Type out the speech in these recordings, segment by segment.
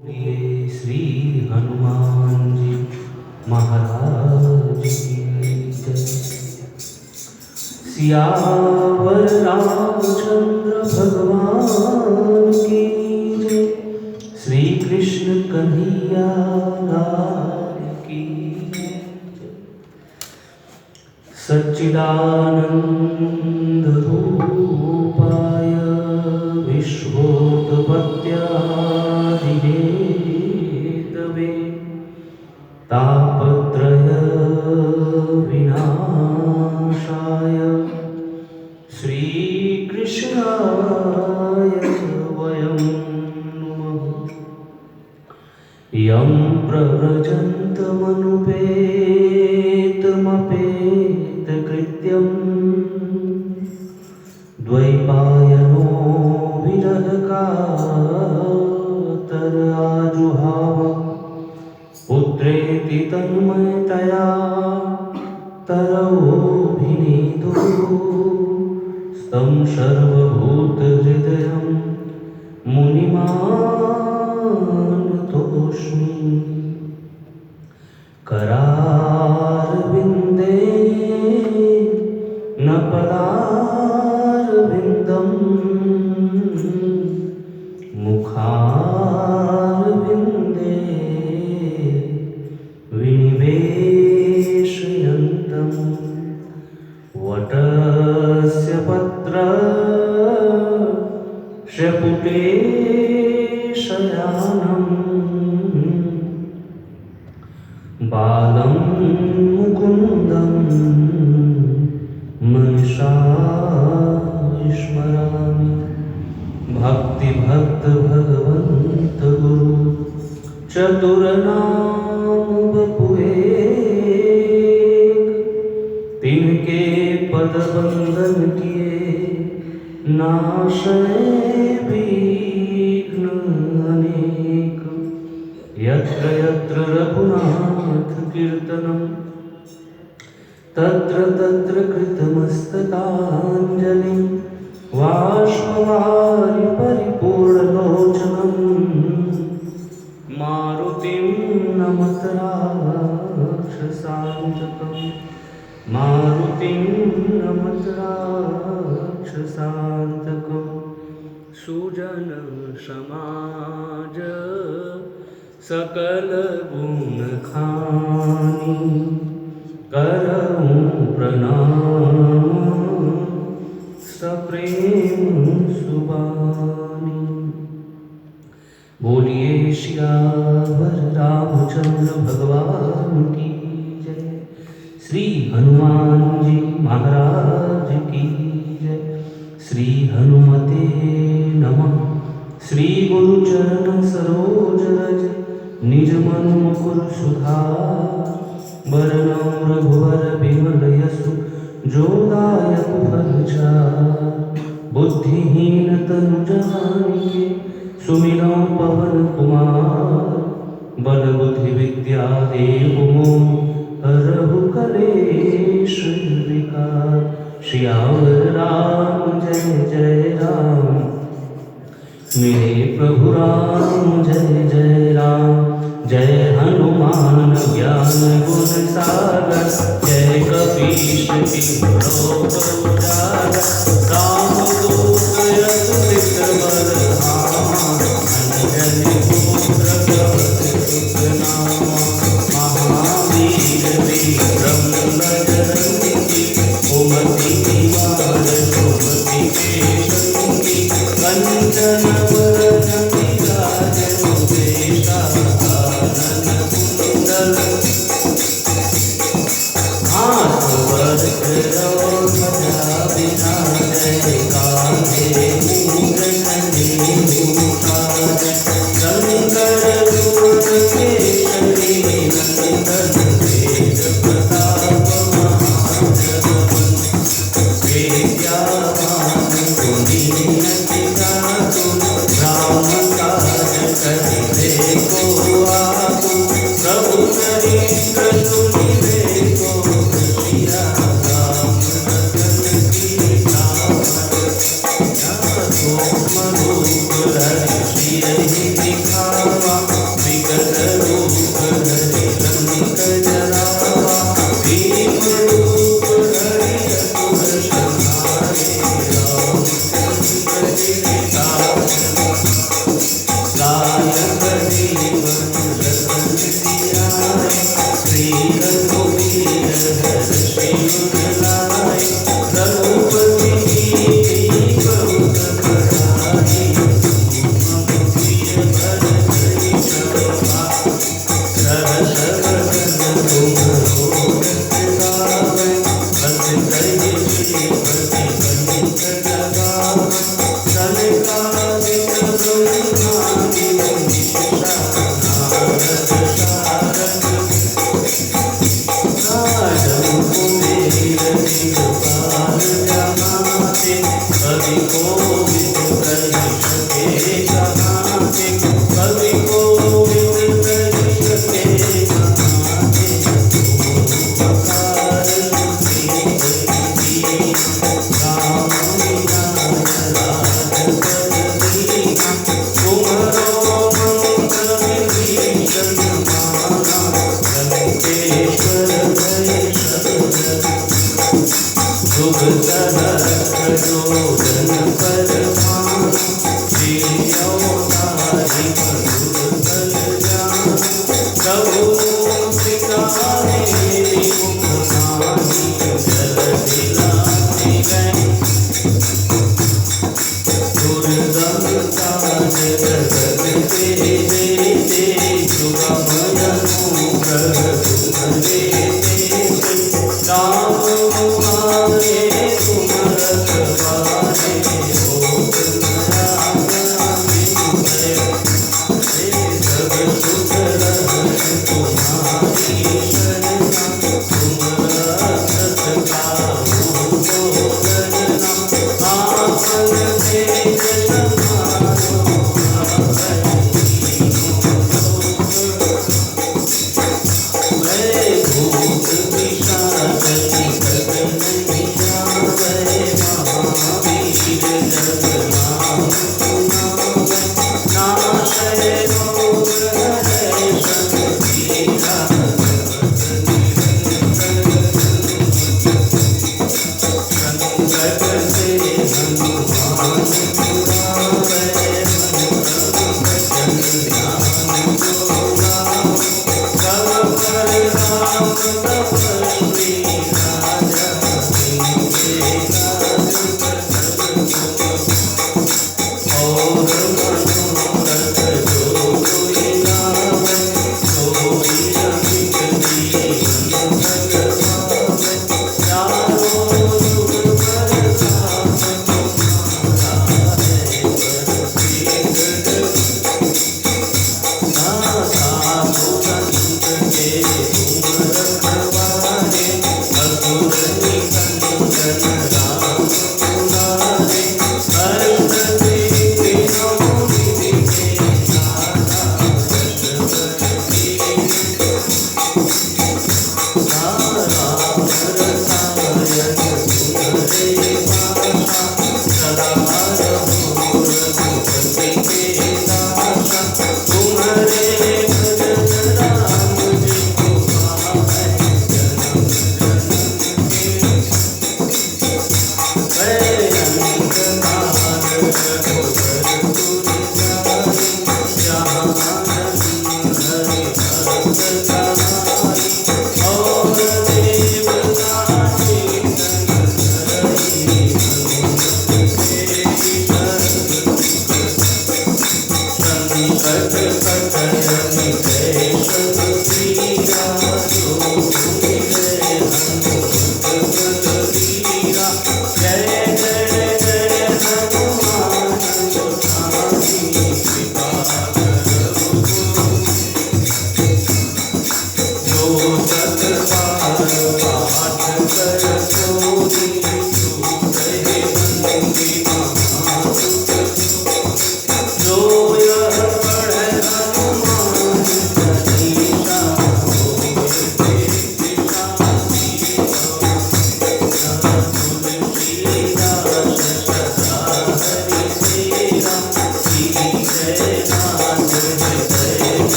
बोलिए श्री हनुमान जी महाराज की जय। सियावर रामचंद्र भगवान की जय। श्री कृष्ण कन्हैया लाल की जय। सच्चिदानंद रूपाय विश्वोत्पत्त्यादिहेतवे तापत्रय विनाशाय श्रीकृष्णाय वयं नुमः। यं प्रव्रजन्तमनुपेतमपेतकृत्यं द्वैपायनो विरहकातर पुत्रेति तन्मयतया तरवोऽभिनेदुः स्तं सर्वभूतहृदयं मुनिमानतोऽस्मि। करारविन्दे न पदारविन्दं मुखारविन्दे विनिवेशयन्तं वटस्य पत्रस्य पुटे शयानम् बालं मुकुन्दं मनसा स्मरामि। भक्तिभक्त भगवन्त गुरु चतुरनाम बपुए तिनके पद बंदन किए नाशय विघ्न अनेक। यत्र यत्र रघुनाथ कीर्तनं तत्र तत्र कृतमस्तकाञ्जलिं बाष्पवारि परिपूर्णलोचनं मारुतिं नमत राक्षसान्तकं मारुतिं नमत राक्षसान्तकं। सुजन समाज सकल गुण खानी करऊं प्रणाम सप्रेम सुबानी। बोलिए सियावर रामचंद्र भगवान की जय। श्री हनुमान जी महाराज की जय। श्री हनुमते नमः। श्री गुरु चरण सरोज रज निज मन मुकुर सुधार। बरनउँ रघुवर बिमल यशु जो दायक फल चार। बुद्धिहीन तनु जानिके सुमिरौं पवन कुमार। बल बुद्धि विद्या देहु मोहि हरहु कलेश विकार। सियावर राम जय जय राम मेरे प्रभु राम जय जय राम। जय हनुमान ज्ञान गुण सागर जय कपीश तिहुँ लोक उजागर। रामदूत अतुलित बल धामा अंजनी पुत्र पवन सुत नामा। महावीर विक्रम बजरंगी सुमति निवार सुमति के संगी। कंचन वरन विराज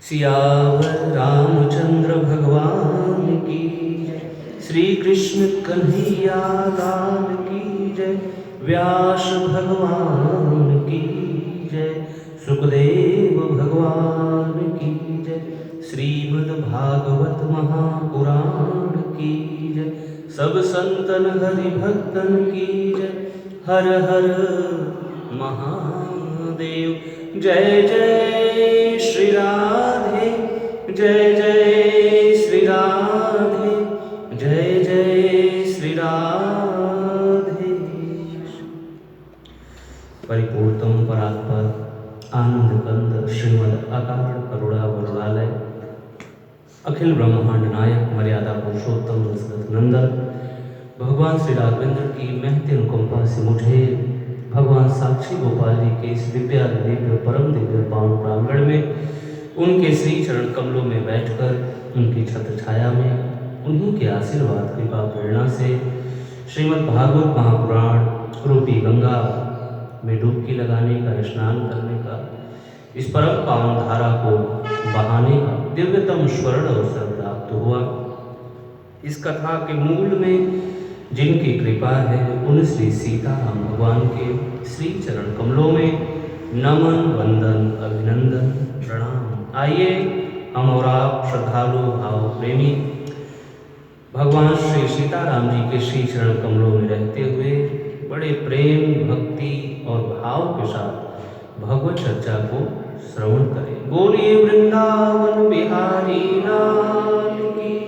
सियावर रामचंद्र भगवान की जय। श्री कृष्ण कन्हैया लाल की जय। व्यास भगवान की जय। सुखदेव भगवान की जय। श्रीमद् भागवत महापुराण की जय। सब संतन हरि भक्तन की जय। हर हर महादेव। जय जय श्री राधे, जय जय श्री राधे, जय जय श्री राधे। परिपूर्णतम परात्पर आनंद कंद श्रीमद अकारण करुणा वरुणालय अखिल ब्रह्मांड नायक मर्यादा पुरुषोत्तम दशरथ नंदन भगवान श्री राघवेंद्र की महती अनुकंपा से मुझे भगवान साक्षी गोपाल जी के इस दिव्य परम दिव्य पावन प्रांगण में उनके श्री चरण कमलों में बैठकर उनकी छत्र छाया में उन्हीं के आशीर्वाद कृपा प्रेरणा से श्रीमद् भागवत महापुराण रूपी गंगा में डुबकी लगाने का, स्नान करने का, इस परम पावन धारा को बहाने का दिव्यतम स्वर्ण अवसर प्राप्त हुआ। इस कथा के मूल में जिनकी कृपा है उन श्री सीताराम भगवान के श्री चरण कमलों में नमन वंदन अभिनंदन प्रणाम। आइए हम और आप श्रद्धालु भाव प्रेमी भगवान श्री सीताराम जी के श्री चरण कमलों में रहते हुए बड़े प्रेम भक्ति और भाव के साथ भगवत चर्चा को श्रवण करें। बोलिए वृंदावन बिहारी लाल की।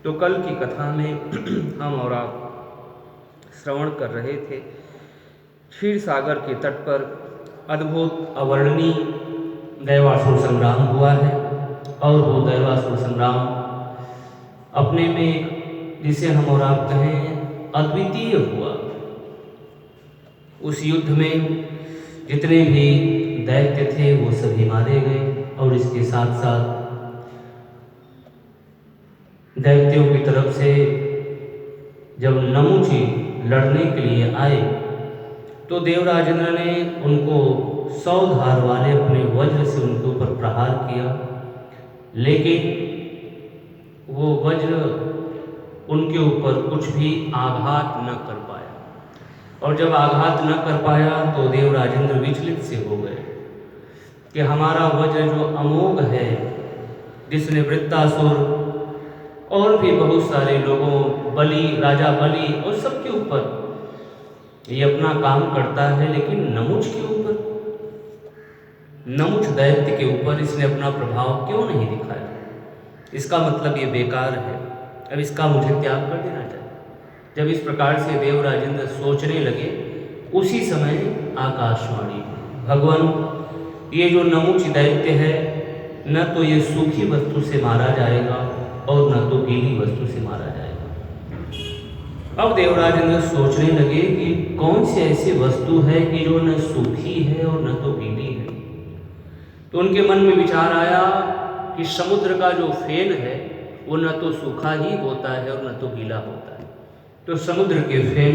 तो कल की कथा में हम और आप श्रवण कर रहे थे क्षीर सागर के तट पर अद्भुत अवर्णनीय दैवासुर संग्राम हुआ है और वो दैवासुर संग्राम अपने में जिसे हम और आप कहें अद्वितीय हुआ। उस युद्ध में जितने भी दैत्य थे वो सभी मारे गए और इसके साथ साथ दैत्यों की तरफ से जब नमुची लड़ने के लिए आए तो देवराजेंद्र ने उनको 100 धार वाले अपने वज्र से उनके ऊपर प्रहार किया, लेकिन वो वज्र उनके ऊपर कुछ भी आघात न कर पाया। और जब आघात न कर पाया तो देवराजेंद्र विचलित से हो गए कि हमारा वज्र जो अमोघ है, जिसने वृत्तासुर और भी बहुत सारे लोगों, बलि, राजा बलि और सबके ऊपर ये अपना काम करता है, लेकिन नमुच के ऊपर, नमुच दैत्य के ऊपर इसने अपना प्रभाव क्यों नहीं दिखाया? इसका मतलब ये बेकार है, अब इसका मुझे त्याग कर देना चाहिए। जब इस प्रकार से देवराजेंद्र सोचने लगे, उसी समय आकाशवाणी, भगवान ये जो नमुच दैत्य है न तो ये सूखी वस्तु से मारा जाएगा और न तो गीली वस्तु से मारा जाएगा। अब देवराजेंद्र सोचने लगे कि कौन सी ऐसी वस्तु है कि जो न सूखी है और न तो गीली है। तो उनके मन में विचार आया कि समुद्र का जो फेन है वो न तो सूखा ही होता है और न तो गीला होता है। तो समुद्र के फेन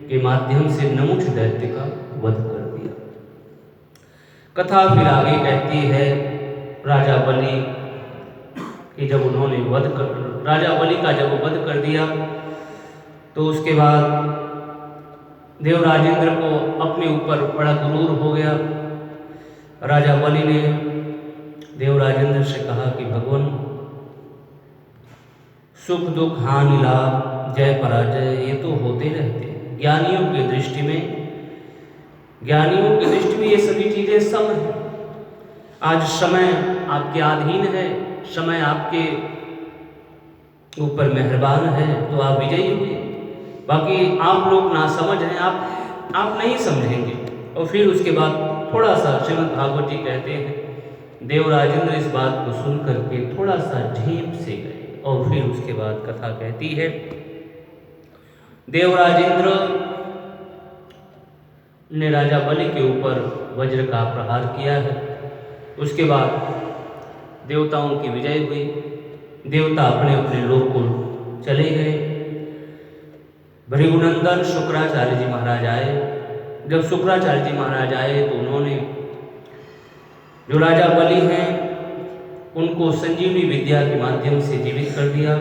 के माध्यम से नमुच दैत्य का वध कर दिया। कथा फिर आगे कहती है राजा बलि कि जब उन्होंने राजा बलि का जब वध कर दिया तो उसके बाद देवराजेंद्र को अपने ऊपर बड़ा गुरूर हो गया। राजा बलि ने देवराजेंद्र से कहा कि भगवान, सुख दुख हानि लाभ जय पराजय ये तो होते रहते हैं। ज्ञानियों की दृष्टि में ये सभी चीज़ें सम हैं। आज समय आपके अधीन है, समय आपके ऊपर मेहरबान है तो आप विजयी हुए। बाकी आप लोग नासमझ हैं, आप नहीं समझेंगे। और फिर उसके बाद थोड़ा सा श्रीमद् भागवत जी कहते हैं देव राजेंद्र इस बात को सुन करके थोड़ा सा झेप से गए और फिर उसके बाद कथा कहती है, देव राजेंद्र ने राजा बलि के ऊपर वज्र का प्रहार किया है। उसके बाद देवताओं की विजय हुई, देवता अपने अपने लोक को चले गए। भृगुनंदन शुक्राचार्य जी महाराज आए। जब शुक्राचार्य जी महाराज आए तो उन्होंने जो राजा बलि हैं उनको संजीवनी विद्या के माध्यम से जीवित कर दिया,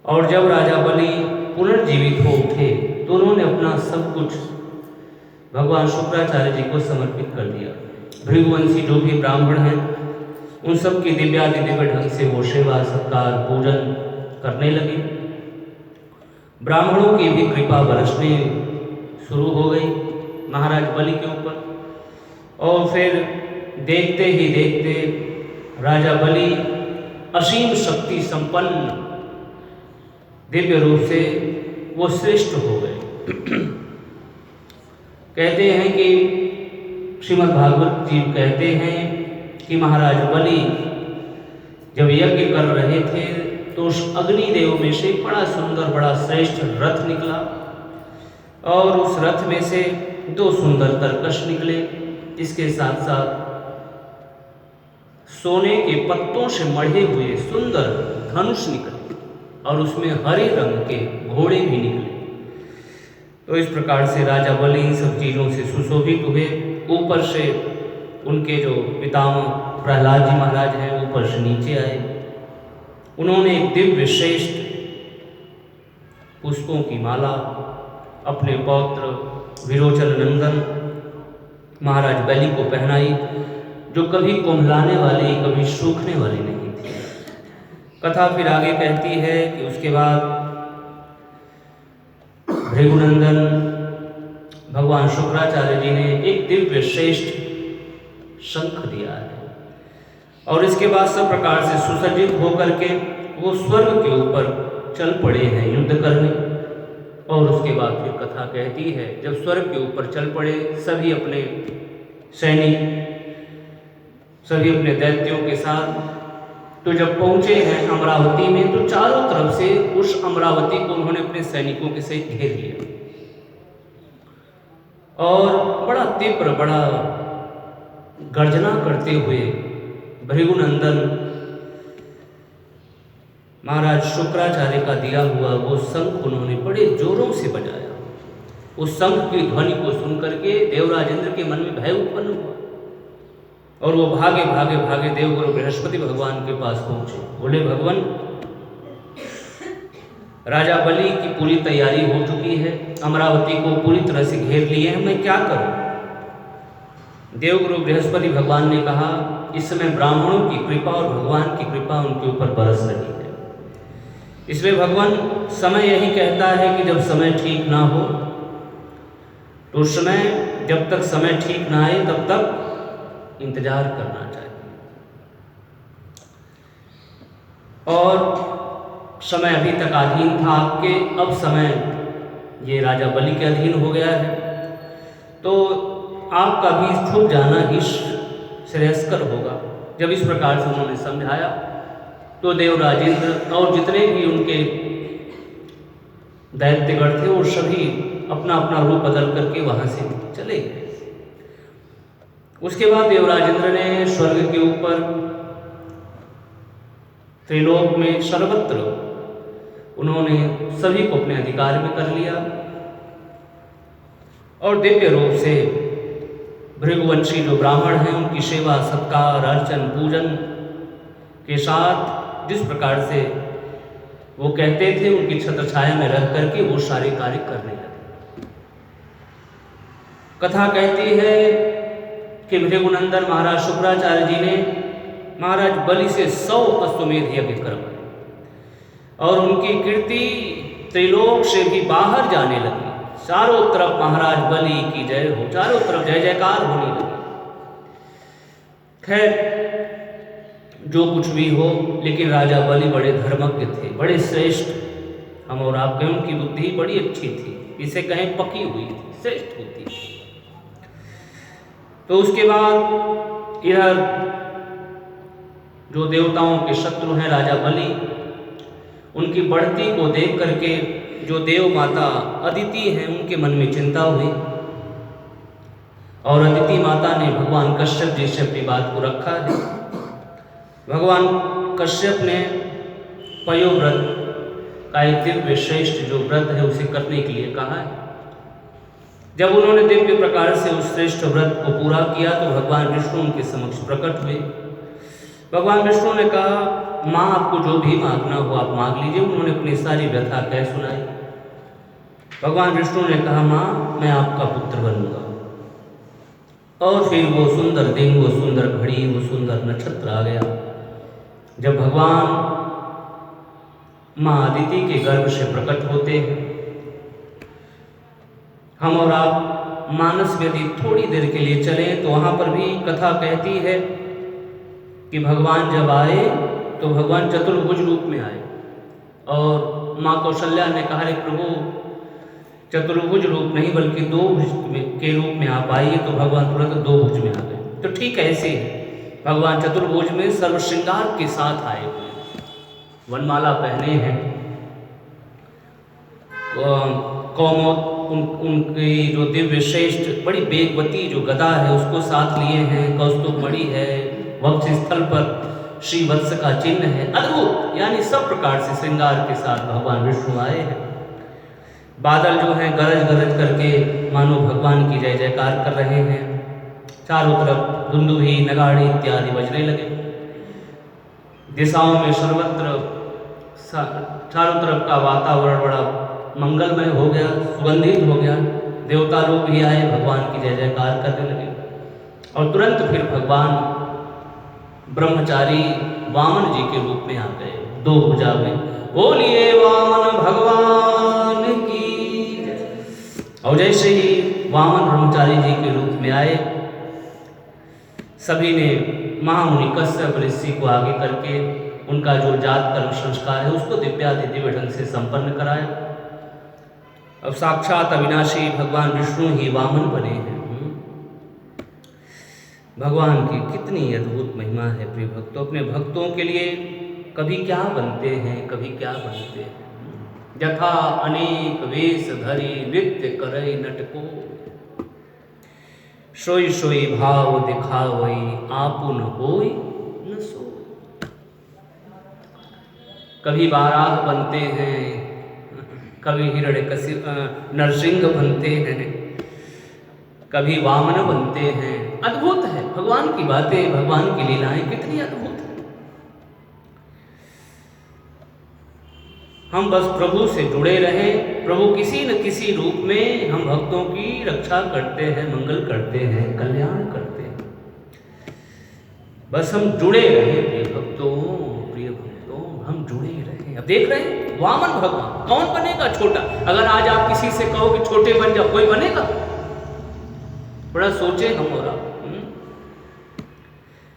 और जब राजा बलि पुनर्जीवित हो उठे तो उन्होंने अपना सब कुछ भगवान शुक्राचार्य जी को समर्पित कर दिया। भृगुवंशी जो भी ब्राह्मण हैं उन सब की दिव्यादि दिव्य ढंग से वो सेवा सत्कार पूजन करने लगे। ब्राह्मणों की भी कृपा बरसने शुरू हो गई महाराज बलि के ऊपर, और फिर देखते ही देखते राजा बलि असीम शक्ति संपन्न दिव्य रूप से वो श्रेष्ठ हो गए। कहते हैं कि श्रीमद् भागवत जी कहते हैं कि महाराज बलि जब यज्ञ कर रहे थे तो उस अग्निदेव में से बड़ा सुंदर बड़ा श्रेष्ठ रथ निकला, और उस रथ में से 2 सुंदर तरकश निकले। इसके साथ साथ सोने के पत्तों से मढ़े हुए सुंदर धनुष निकले, और उसमें हरे रंग के घोड़े भी निकले। तो इस प्रकार से राजा बलि इन सब चीज़ों से सुशोभित हुए। ऊपर से उनके जो पितामह प्रहलाद जी महाराज हैं ऊपर से नीचे आए। उन्होंने एक दिव्य श्रेष्ठ पुष्पों की माला अपने पौत्र विरोचन नंदन महाराज बलि को पहनाई, जो कभी कुम्हलाने वाली कभी सूखने वाली नहीं थी। कथा फिर आगे कहती है कि उसके बाद भृगुनंदन भगवान शुक्राचार्य जी ने एक दिव्य श्रेष्ठ शंख दिया है, और इसके बाद सब प्रकार से सुसज्जित होकर के वो स्वर्ग के ऊपर चल पड़े हैं युद्ध करने। और उसके बाद फिर कथा कहती है जब स्वर्ग के ऊपर चल पड़े सभी अपने सैनिक सभी अपने दैत्यों के साथ, तो जब पहुंचे हैं अमरावती में तो चारों तरफ से उस अमरावती को उन्होंने अपने सैनिकों के सहित घेर लिया, और बड़ा तीव्र बड़ा गर्जना करते हुए भृगुनंदन महाराज शुक्राचार्य का दिया हुआ वो शंख उन्होंने बड़े जोरों से बजाया। उस शंख की ध्वनि को सुनकर के देवराजेंद्र के मन में भय उत्पन्न हुआ, और वो भागे भागे भागे देवगुरु बृहस्पति भगवान के पास पहुंचे। बोले, भगवान, राजा बलि की पूरी तैयारी हो चुकी है, अमरावती को पूरी तरह से घेर लिए हैं, मैं क्या करूं? देवगुरु बृहस्पति भगवान ने कहा, इस समय ब्राह्मणों की कृपा और भगवान की कृपा उनके ऊपर बरस रही है। इसलिए भगवान समय यही कहता है कि जब समय ठीक ना हो तो उस समय जब तक समय ठीक ना आए तब तक इंतजार करना चाहिए, और समय अभी तक अधीन था आपके, अब समय ये राजा बलि के अधीन हो गया है, तो आपका भी छुप जाना ही श्रेयस्कर होगा। जब इस प्रकार से उन्होंने समझाया तो देवराजेंद्र और जितने भी उनके दैत्यगण थे वो सभी अपना अपना रूप बदल करके वहाँ से चले गए। उसके बाद देवराजेंद्र ने स्वर्ग के ऊपर त्रिलोक में सर्वत्र उन्होंने सभी को अपने अधिकार में कर लिया, और दिव्य रूप से भृगुवंशी जो ब्राह्मण हैं उनकी सेवा सत्कार अर्चन पूजन के साथ जिस प्रकार से वो कहते थे उनकी छत्रछाया में रह करके वो सारे कार्य करने लगे। कथा कहती है कि भृगुनंदन महाराज शुक्राचार्य जी ने महाराज बलि से 100 अश्वमेध यज्ञ करवाए, और उनकी कीर्ति त्रिलोक से भी बाहर जाने लगी। चारों तरफ महाराज बलि की जय हो, चारों तरफ जय जयकार होने लगी। खैर जो कुछ भी हो, लेकिन राजा बलि बड़े धर्मज्ञ थे, बड़े श्रेष्ठ। हम और आप कहें उनकी बुद्धि बड़ी अच्छी थी, इसे कहें पकी हुई थी, श्रेष्ठ होती थी। तो उसके बाद इधर जो देवताओं के शत्रु हैं राजा बलि, उनकी बढ़ती को देख करके जो देव माता अदिति हैं उनके मन में चिंता हुई और अदिति माता ने भगवान कश्यप जी से अपनी बात को रखा है। भगवान कश्यप ने पयोव्रत का एक दिव्य श्रेष्ठ जो व्रत है उसे करने के लिए कहा है। जब उन्होंने दिव्य प्रकार से उस श्रेष्ठ व्रत को पूरा किया तो भगवान विष्णु उनके समक्ष प्रकट हुए। भगवान विष्णु ने कहा, माँ आपको जो भी मांगना हो आप मांग लीजिए। उन्होंने अपनी सारी व्यथा कह सुनाई। भगवान विष्णु ने कहा, माँ मैं आपका पुत्र बनूंगा। और फिर वो सुंदर दिन, वो सुंदर घड़ी, वो सुंदर नक्षत्र आ गया जब भगवान माँ अदिति के गर्भ से प्रकट होते हैं। हम और आप मानस में यदि थोड़ी देर के लिए चलें तो वहाँ पर भी कथा कहती है कि भगवान जब आए तो भगवान चतुर्भुज रूप में आए और माँ कौशल्या ने कहा, रे प्रभु चतुर्भुज रूप नहीं बल्कि दो भुज के रूप में आप आइए। तो भगवान तुरंत दो भुज में आ गए। तो ठीक ऐसे भगवान चतुर्भुज में सर्व श्रृंगार के साथ आए हुए, वनमाला पहने हैं, कौमोद उनकी जो दिव्य श्रेष्ठ बड़ी वेगवती जो गदा है उसको साथ लिए हैं, कौस्तुभ मणि है, वक्ष स्थल पर श्री वत्स का चिन्ह है। अद्भुत, यानी सब प्रकार से श्रृंगार के साथ भगवान विष्णु आए हैं। बादल जो हैं गरज गरज करके मानो भगवान की जय जयकार कर रहे हैं। चारों तरफ दुंदुभी नगाड़े इत्यादि बजने लगे। दिशाओं में सर्वत्र चारों तरफ का वातावरण बड़ा मंगलमय हो गया, सुगंधित हो गया। देवता लोग भी आए, भगवान की जय जयकार करने लगे। और तुरंत फिर भगवान ब्रह्मचारी वामन जी के रूप में आ गए, दो भुजा में। बोलिए वामन भगवान की। और जैसे ही वामन ब्रह्मचारी जी के रूप में आए, सभी ने महामुनि कश्यप ऋषि को आगे करके उनका जो जात कर्म संस्कार है उसको दिव्यादि दिव्य ढंग से संपन्न कराया। अब साक्षात अविनाशी भगवान विष्णु ही वामन बने हैं। भगवान की कितनी अद्भुत महिमा है प्रिय भक्तों। अपने भक्तों के लिए कभी क्या बनते हैं, कभी क्या बनते हैं। यथा अनेक वेश धरी नृत्य करई नटको, सोई सोई भाव दिखावई आपुन होई न सो। कभी बाराह बनते हैं, कभी हिरण्यकशिप नरसिंह बनते हैं, कभी वामन बनते हैं। अद्भुत है भगवान की बातें, भगवान की लीलाएं कितनी अद्भुत है। हम बस प्रभु से जुड़े रहें। प्रभु किसी न किसी रूप में हम भक्तों की रक्षा करते हैं, मंगल करते हैं, कल्याण करते हैं। बस हम जुड़े रहें प्रिय भक्तों, प्रिय भक्तों हम जुड़े रहें। अब देख रहे हैं वामन भगवान, कौन बनेगा छोटा। अगर आज आप किसी से कहो कि छोटे बन जाओ, कोई बनेगा? बड़ा सोचे हम और आप।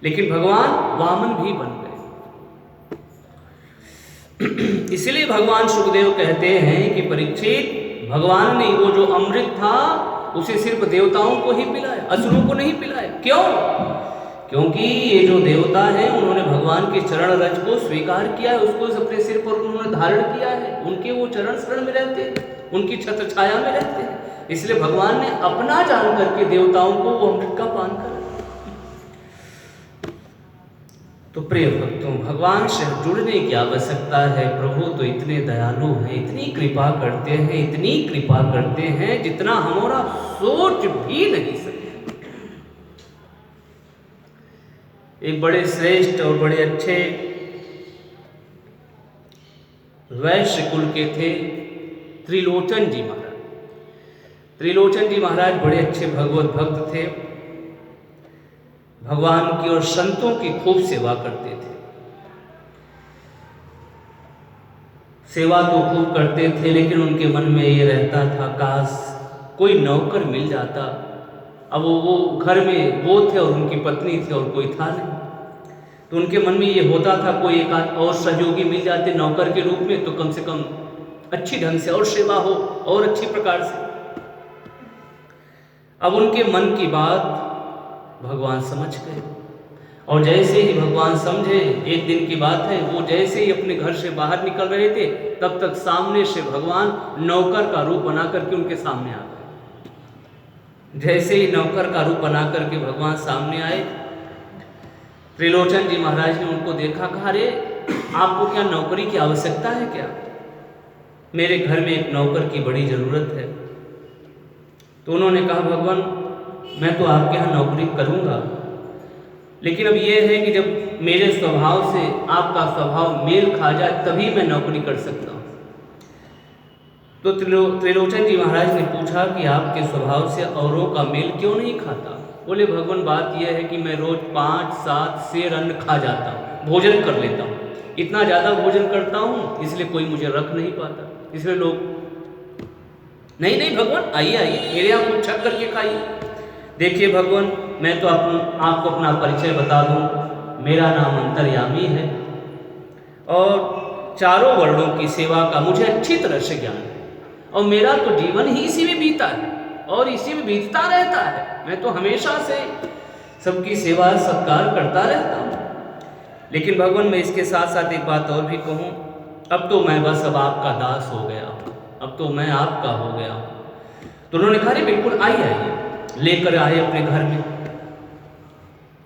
लेकिन भगवान वामन भी बन गए। इसलिए भगवान सुखदेव कहते हैं कि परीक्षित, भगवान ने वो जो अमृत था उसे सिर्फ देवताओं को ही पिलाया, असुरों को नहीं पिलाया। क्यों? क्योंकि ये जो देवता हैं उन्होंने भगवान के चरण रज को स्वीकार किया है, उसको अपने सिर पर उन्होंने धारण किया है। उनके वो चरण शरण में रहते हैं, उनकी छत्र छाया में रहते हैं। इसलिए भगवान ने अपना जान करके देवताओं को वो अमृत का पान करा। तो प्रिय भक्तों, भगवान से जुड़ने की आवश्यकता है। प्रभु तो इतने दयालु हैं, इतनी कृपा करते हैं, इतनी कृपा करते हैं जितना हमारा सोच भी नहीं सकते। एक बड़े श्रेष्ठ और बड़े अच्छे वैश्य कुल के थे त्रिलोचन जी महाराज। त्रिलोचन जी महाराज बड़े अच्छे भगवत भक्त थे, भगवान की और संतों की खूब सेवा करते थे। सेवा तो खूब करते थे, लेकिन उनके मन में ये रहता था काश कोई नौकर मिल जाता। अब वो घर में वो थे और उनकी पत्नी थी और कोई था नहीं। तो उनके मन में ये होता था कोई एक और सहयोगी मिल जाते नौकर के रूप में, तो कम से कम अच्छी ढंग से और सेवा हो और अच्छी प्रकार से। अब उनके मन की बात भगवान समझ गए। और जैसे ही भगवान समझे, एक दिन की बात है, वो जैसे ही अपने घर से बाहर निकल रहे थे, तब तक सामने से भगवान नौकर का रूप बना करके उनके सामने आ गए। जैसे ही नौकर का रूप बना करके भगवान सामने आए, त्रिलोचन जी महाराज ने उनको देखा, कहा, अरे आपको क्या नौकरी की आवश्यकता है क्या? मेरे घर में एक नौकर की बड़ी ज़रूरत है। तो उन्होंने कहा, भगवान मैं तो आपके यहाँ नौकरी करूँगा, लेकिन अब ये है कि जब मेरे स्वभाव से आपका स्वभाव मेल खा जाए तभी मैं नौकरी कर सकता हूँ। तो त्रिलोचन जी महाराज ने पूछा कि आपके स्वभाव से औरों का मेल क्यों नहीं खाता? बोले, भगवान बात यह है कि मैं रोज 5-7 सेर अन्न खा जाता हूँ, भोजन कर लेता हूँ। इतना ज़्यादा भोजन करता हूँ इसलिए कोई मुझे रख नहीं पाता, इसलिए लोग नहीं नहीं भगवान आइए आइए मेरे यहाँ कुछ छक करके खाइए। देखिए भगवान, मैं तो आपको अपना परिचय बता दूँ, मेरा नाम अंतर्यामी है और चारों वर्णों की सेवा का मुझे अच्छी तरह से ज्ञान है, और मेरा तो जीवन ही इसी में बीता है और इसी में बीतता रहता है। मैं तो हमेशा से सबकी सेवा सत्कार करता रहता हूँ। लेकिन भगवान मैं इसके साथ साथ एक बात और भी कहूँ, अब तो मैं बस अब आपका दास हो गया हूँ, अब तो मैं आपका हो गया हूँ। तो उन्होंने कहा, अरे बिल्कुल आइए आइए। लेकर आए अपने घर में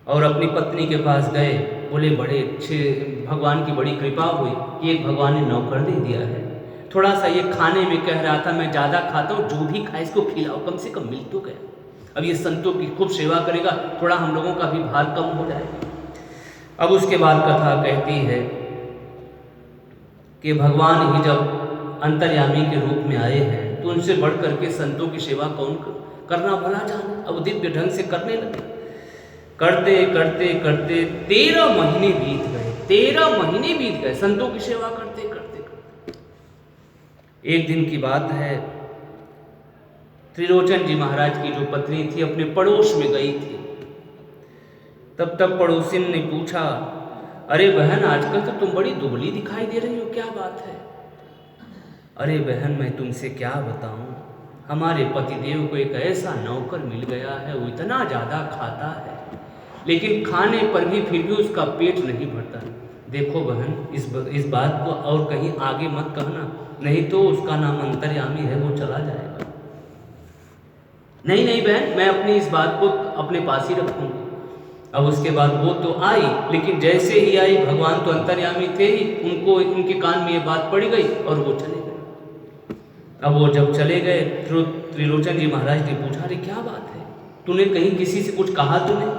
और अपनी पत्नी के पास गए। बोले, बड़े अच्छे, भगवान की बड़ी कृपा हुई कि एक भगवान ने नौकर दे दिया है। थोड़ा सा ये खाने में कह रहा था, मैं ज़्यादा खाता हूँ, जो भी खाए इसको खिलाओ, कम से कम मिल तो गया। अब ये संतों की खूब सेवा करेगा, थोड़ा हम लोगों का भी भार कम हो जाए। अब उसके बाद कथा कहती है कि भगवान ही जब अंतर्यामी के रूप में आए हैं तो उनसे बढ़ करके संतों की सेवा कौन करना भला जाने। अब दिव्य ढंग से करने लगे। करते करते करते 13 महीने बीत गए, 13 महीने बीत गए संतों की सेवा करते करते करते। एक दिन की बात है, त्रिलोचन जी महाराज की जो पत्नी थी अपने पड़ोस में गई थी। तब तक पड़ोसिन ने पूछा, अरे बहन आजकल तो तुम बड़ी दुबली दिखाई दे रही हो, क्या बात है? अरे बहन मैं तुमसे क्या बताऊं, हमारे पतिदेव को एक ऐसा नौकर मिल गया है, वो इतना ज़्यादा खाता है लेकिन खाने पर भी फिर भी उसका पेट नहीं भरता। देखो बहन, इस बात को और कहीं आगे मत कहना, नहीं तो उसका नाम अंतर्यामी है, वो चला जाएगा। नहीं नहीं बहन, मैं अपनी इस बात को अपने पास ही रखूँगी। अब उसके बाद वो तो आई, लेकिन जैसे ही आई भगवान तो अंतर्यामी थे ही, उनको उनके कान में ये बात पड़ गई और वो चले गए। अब वो जब चले गए तो त्रिलोचन जी महाराज ने पूछा, अरे क्या बात है, तूने कहीं किसी से कुछ कहा तूने?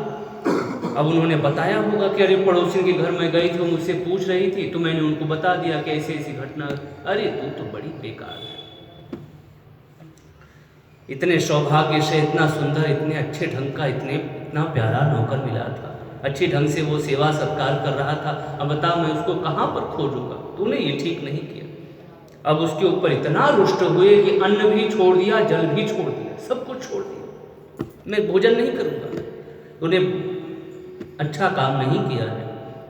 अब उन्होंने बताया होगा कि अरे पड़ोसी के घर में गई थी, वो मुझसे पूछ रही थी तो मैंने उनको बता दिया कि ऐसी ऐसी घटना। अरे तू तो बड़ी बेकार है, इतने सौभाग्य से, इतना सुंदर, इतने अच्छे ढंग का, इतना प्यारा नौकर मिला था, अच्छी ढंग से वो सेवा सत्कार कर रहा था। अब बता मैं उसको कहाँ पर खोजूंगा, तूने ये ठीक नहीं किया। अब उसके ऊपर इतना रुष्ट हुए कि अन्न भी छोड़ दिया, जल भी छोड़ दिया, सब कुछ छोड़ दिया, मैं भोजन नहीं करूँगा। तूने अच्छा काम नहीं किया है।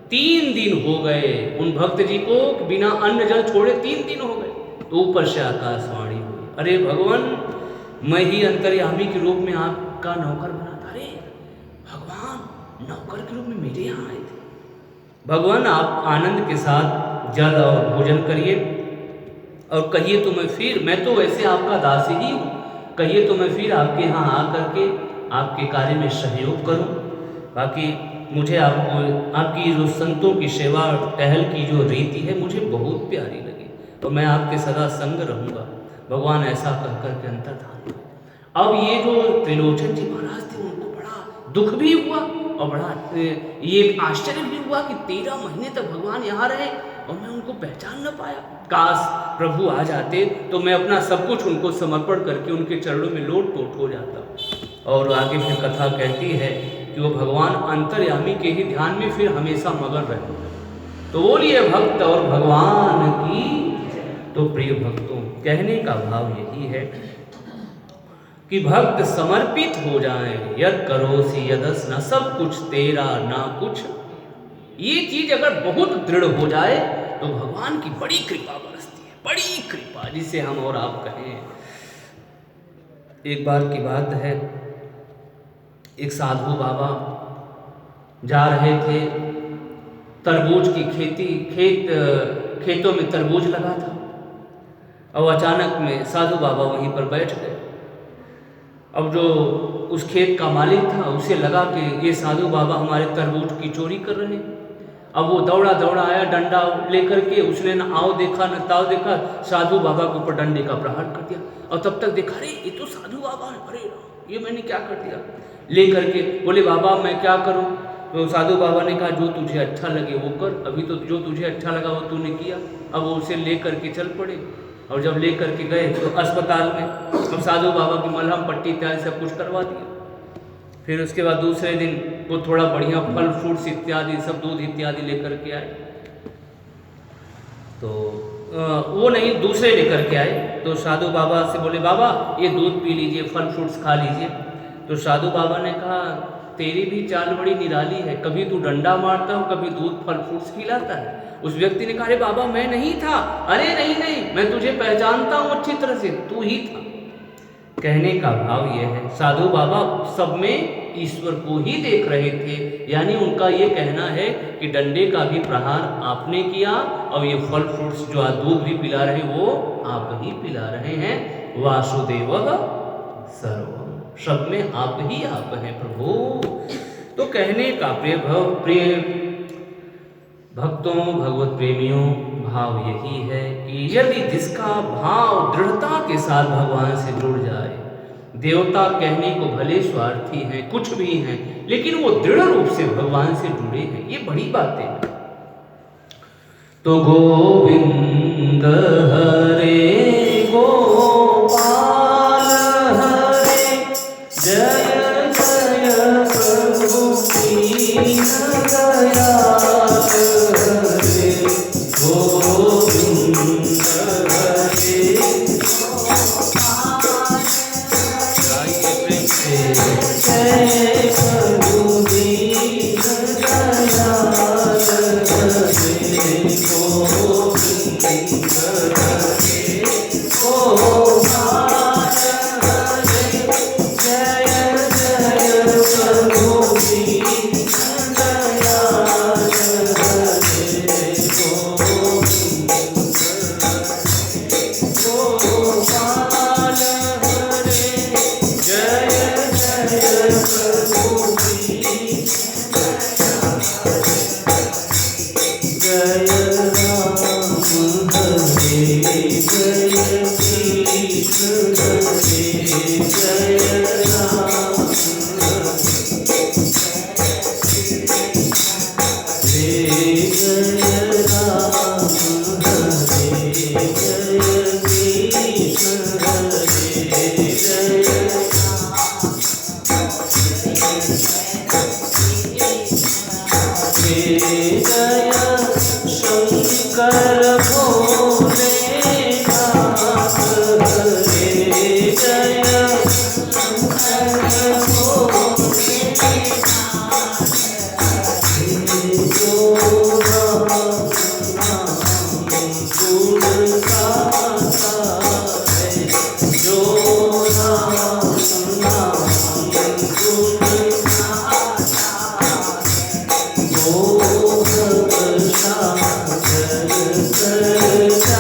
3 दिन हो गए उन भक्त जी को बिना अन्न जल छोड़े, 3 दिन हो गए। तो ऊपर से आकाशवाणी हुई, अरे भगवान मैं ही अंतर्यामी के रूप में आपका नौकर बना था। अरे भगवान नौकर के रूप में मेरे यहाँ आए थे। भगवान आप आनंद के साथ जल और भोजन करिए और कहिए तो मैं तो वैसे आपका दासी ही हूँ, कहिए तो मैं फिर आपके यहाँ आकर के आपके कार्य में सहयोग करूँ। बाकी मुझे आपकी जो संतों की सेवा टहल की जो रीति है मुझे बहुत प्यारी लगी, तो मैं आपके सदा संग रहूँगा। भगवान ऐसा कह कर के अंतर्धान। अब ये जो त्रिलोचन जी महाराज थे उनको बड़ा दुख भी हुआ और बड़ा ये आश्चर्य भी हुआ कि 13 महीने तक भगवान यहाँ रहे और मैं उनको पहचान न पाया। काश प्रभु आ जाते तो मैं अपना सब कुछ उनको समर्पण करके उनके चरणों में लोट पोट हो जाता। और आगे फिर कथा कहती है कि वो भगवान अंतर्यामी के ही ध्यान में फिर हमेशा मगन रहे। तो बोलिए भक्त और भगवान की। तो प्रिय भक्तों, कहने का भाव यही है कि भक्त समर्पित हो जाएं, यद करोसि यदस न, सब कुछ तेरा ना कुछ। ये चीज अगर बहुत दृढ़ हो जाए तो भगवान की बड़ी कृपा बरसती है, बड़ी कृपा, जिसे हम और आप कहें। एक बार की बात है, एक साधु बाबा जा रहे थे, तरबूज की खेतों में तरबूज लगा था और अचानक में साधु बाबा वहीं पर बैठ गए। अब जो उस खेत का मालिक था उसे लगा कि ये साधु बाबा हमारे तरबूज की चोरी कर रहे हैं। अब वो दौड़ा दौड़ा आया डंडा लेकर के, उसने न आओ देखा न ताव देखा, साधु बाबा के ऊपर डंडे का प्रहार कर दिया। और तब तक देखा, अरे ये तो साधु बाबा है, अरे ये मैंने क्या कर दिया। ले करके बोले बाबा मैं क्या करूं? तो साधु बाबा ने कहा जो तुझे अच्छा लगे वो कर, अभी तो जो तुझे अच्छा लगा वो तूने किया। अब वो उसे ले करके चल पड़े और जब ले करके गए तो अस्पताल में अब साधु बाबा की मलहम पट्टी इत्यादि सब कुछ करवा दिया। फिर उसके बाद दूसरे दिन वो थोड़ा बढ़िया फल फ्रूट्स इत्यादि सब दूध इत्यादि लेकर के आए, तो वो नहीं दूसरे लेकर के आए। तो साधु बाबा से बोले बाबा ये दूध पी लीजिए, फल फ्रूट्स खा लीजिए। तो साधु बाबा ने कहा तेरी भी चाल बड़ी निराली है, कभी तू डंडा मारता हो, कभी दूध फल फ्रूट्स खिलाता है। उस व्यक्ति ने कहा अरे बाबा मैं नहीं था। अरे नहीं नहीं, मैं तुझे पहचानता हूँ अच्छी तरह से, तू ही था। कहने का भाव यह है साधु बाबा सब में ईश्वर को ही देख रहे थे, यानी उनका ये कहना है कि डंडे का भी प्रहार आपने किया और ये फल फ्रूट्स जो दूध भी पिला रहे वो आप ही पिला रहे हैं। वासुदेव सर्वम, सब में आप ही आप हैं प्रभु। तो कहने का प्रिय भक्तों भगवत प्रेमियों भाव यही है कि यदि जिसका भाव दृढ़ता के साथ भगवान से जुड़ जाए, देवता कहने को भले स्वार्थी हैं कुछ भी हैं लेकिन वो दृढ़ रूप से भगवान से जुड़े हैं, ये बड़ी बात है। तो गोविंद हरे गोपाल हरे जय जय प्रभु दीन दयाल हरे गोविंद हरे जय प्रभु दीन दयाल हरे गोविंद हरे गोपाल हरे जय जय प्रभु दीन दयाल हरे गोविंद गोपाल हरे जय जय प्रभु दीन जय राम हरे जय कृष्ण हरे जय राम हरे जय राम हरे जय कृष्ण हरे जय जय शंकर भोलेनाथ हरे जय शंकर भोलेनाथ जो राम गुण गाता है, जो राम गुण ओ सागर कर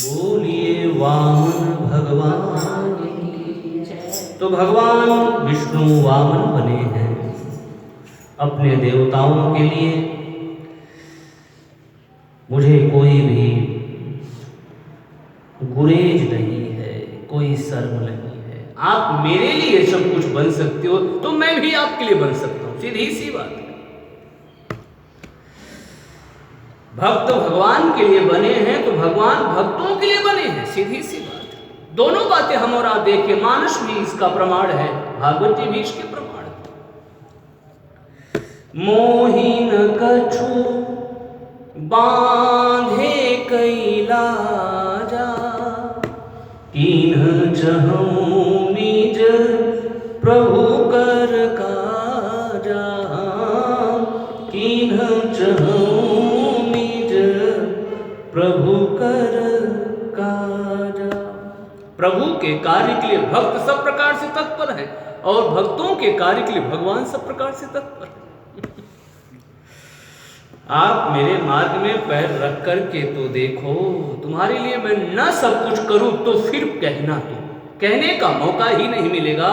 बोलिए वामन भगवान। तो भगवान विष्णु वामन बने हैं अपने देवताओं के लिए। मुझे कोई भी गुरेज नहीं है, कोई शर्म नहीं है। आप मेरे लिए सब कुछ बन सकते हो तो मैं भी आपके लिए बन सकता हूं, सीधी सी बात है। भक्त भगवान के लिए बने हैं तो भगवान भक्तों के लिए बने हैं, सीधी सी बात है। दोनों बातें हम और आप देखिए, मानस भी इसका प्रमाण है, भागवत जी भी इसके प्रमाण है। मोहिन कछु बांधे कैलाजा, कीन्ह चहूँ निज प्रभु कर काजा। कीन्ह चहूँ निज प्रभु कर काजा। प्रभु के कार्य के लिए भक्त सब प्रकार से तत्पर है और भक्तों के कार्य के लिए भगवान सब प्रकार से तत्पर है। आप मेरे मार्ग में पैर रख करके तो देखो, तुम्हारे लिए मैं न सब कुछ करूं तो फिर कहना, तो कहने का मौका ही नहीं मिलेगा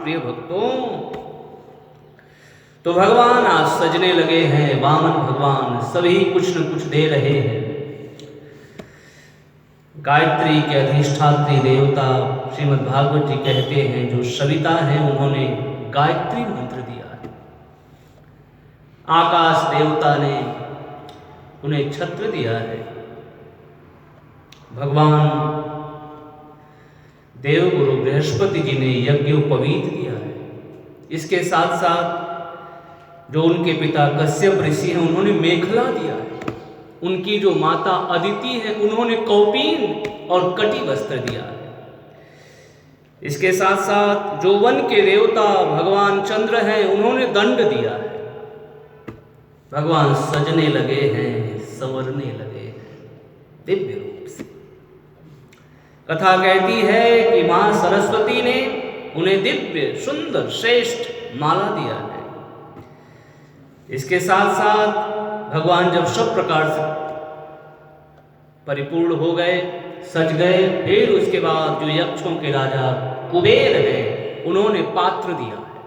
प्रिय भक्तों। तो भगवान आज सजने लगे हैं, वामन भगवान सभी कुछ न कुछ दे रहे हैं। गायत्री के अधिष्ठात्री देवता श्रीमद् भागवत जी कहते हैं, जो सविता हैं उन्होंने गायत्री मंत्र दिया है। आकाश देवता ने उन्हें छत्र दिया है। भगवान देवगुरु बृहस्पति जी ने यज्ञोपवीत दिया है। इसके साथ साथ जो उनके पिता कश्यप ऋषि हैं उन्होंने मेखला दिया है। उनकी जो माता अदिति है उन्होंने कौपीन और कटी वस्त्र दिया है। इसके साथ साथ जो वन के देवता भगवान चंद्र हैं उन्होंने दंड दिया है। भगवान सजने लगे हैं, संवरने लगे हैं दिव्य रूप से। कथा कहती है कि मां सरस्वती ने उन्हें दिव्य सुंदर श्रेष्ठ माला दिया है। इसके साथ साथ भगवान जब सब प्रकार से परिपूर्ण हो गए, सज गए, फिर उसके बाद जो यक्षों के राजा कुबेर हैं उन्होंने पात्र दिया है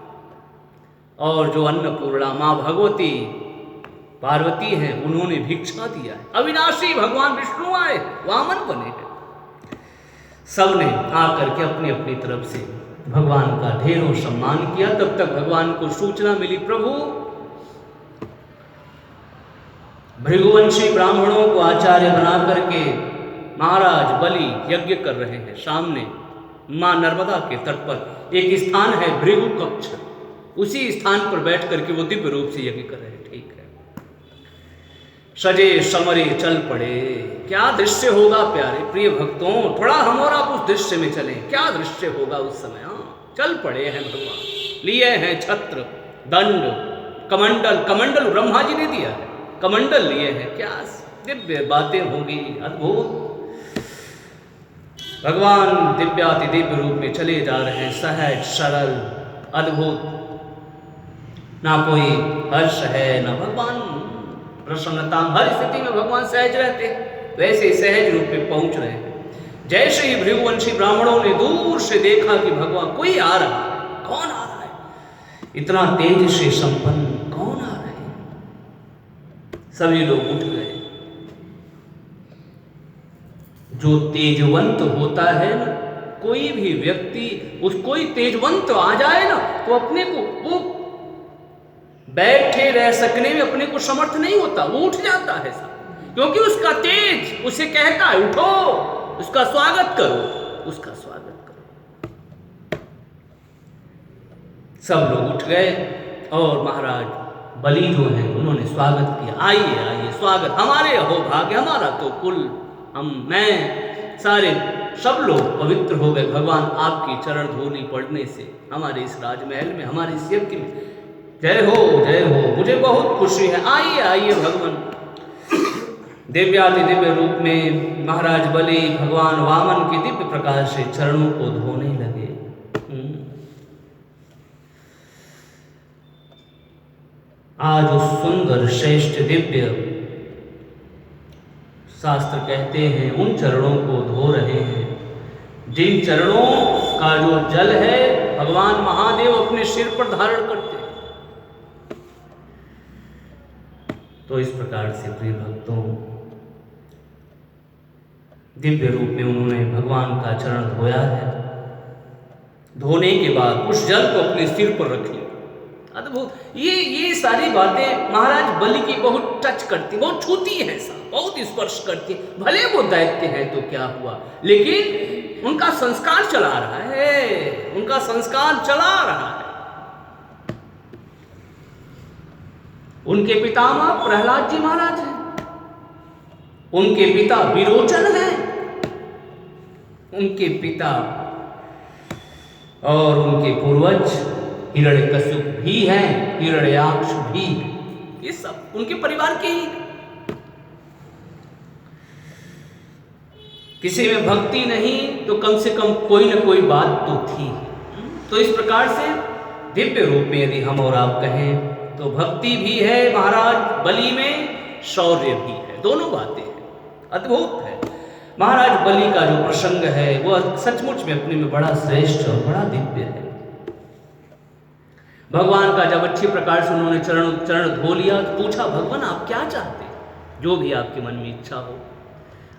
और जो अन्नपूर्णा मां भगवती पार्वती हैं उन्होंने भिक्षा दिया है। अविनाशी भगवान विष्णु आए, वामन बने हैं। सबने आकर के अपनी अपनी तरफ से भगवान का ढेरों सम्मान किया। तब तक भगवान को सूचना मिली, प्रभु भृगुवंशी ब्राह्मणों को आचार्य बना करके महाराज बलि यज्ञ कर रहे हैं। सामने मां नर्मदा के तट पर एक स्थान है भृगु कक्ष, उसी स्थान पर बैठ करके वो दिव्य रूप से यज्ञ कर रहे हैं। ठीक है, सजे समरे चल पड़े। क्या दृश्य होगा प्यारे प्रिय भक्तों, थोड़ा हम और आप उस दृश्य में चलें। क्या दृश्य होगा उस समय। चल पड़े हैं भगवान, लिए हैं छत्र, दंड, कमंडल। कमंडल ब्रह्मा जी ने दिया है, कमंडल लिए हैं। क्या दिव्य बातें होगी, अद्भुत। भगवान दिव्याति दिव्य रूप में चले जा रहे हैं, सहज सरल अद्भुत। ना कोई हर्ष है ना भगवान प्रसन्नता। हर स्थिति में भगवान सहज रहते हैं, वैसे सहज रूप में पहुंच रहे हैं। जैसे ही भृगुवंशी ब्राह्मणों ने दूर से देखा कि भगवान कोई आ रहा है, कौन आ रहा है, इतना तेज से संपन्न कौन आ रहे हैं, सभी लोग उठ गए। जो तेजवंत होता है ना, कोई भी व्यक्ति कोई तेजवंत आ जाए ना तो अपने को वो बैठे रह सकने में अपने को समर्थ नहीं होता, वो उठ जाता है सब, क्योंकि उसका तेज उसे कहता है उठो, उसका स्वागत करो, उसका स्वागत करो। सब लोग उठ गए और महाराज बलि जो हैं उन्होंने स्वागत किया। आइए आइए, स्वागत, हमारे हो भाग्य, हमारा तो कुल, मैं सारे सब लोग पवित्र हो गए भगवान आपकी चरण धूलि पड़ने से, हमारे इस राजमहल में, हमारे इस यज्ञ में। जय हो जय हो, मुझे बहुत खुशी है। आइए आइए भगवान। दिव्याति दिव्य रूप में महाराज बलि भगवान वामन के दिव्य प्रकाश से चरणों को धोने लगे। आज उस सुंदर श्रेष्ठ दिव्य शास्त्र कहते हैं उन चरणों को धो रहे हैं जिन चरणों का जो जल है भगवान महादेव अपने सिर पर धारण करते हैं। तो इस प्रकार से प्रिय भक्तों, दिव्य रूप में उन्होंने भगवान का चरण धोया है। धोने के बाद उस जल को अपने सिर पर रख लिया। अद्भुत, ये सारी बातें महाराज बलि की बहुत टच करती, बहुत छूती हैं, बहुत स्पर्श करती। भले वो दैत्य है तो क्या हुआ, लेकिन उनका संस्कार चला रहा है, उनका संस्कार चला रहा है। उनके पितामह प्रहलाद जी महाराज हैं, उनके पिता विरोचन हैं, उनके पिता और उनके पूर्वज हिरण्यकश्यप भी हैं, हिरण्याक्ष भी हैं। ये सब उनके परिवार के ही। किसी में भक्ति नहीं तो कम से कम कोई न कोई बात तो थी। तो इस प्रकार से दिव्य रूप में यदि हम और आप कहें तो भक्ति भी है महाराज बलि में, शौर्य भी है, दोनों बातें हैं। अद्भुत है। महाराज बलि का जो प्रसंग है वह सचमुच में अपने में बड़ा श्रेष्ठ और बड़ा दिव्य है। भगवान का जब अच्छी प्रकार से उन्होंने चरण धो लिया तो पूछा, भगवान आप क्या चाहते हैं? जो भी आपके मन में इच्छा हो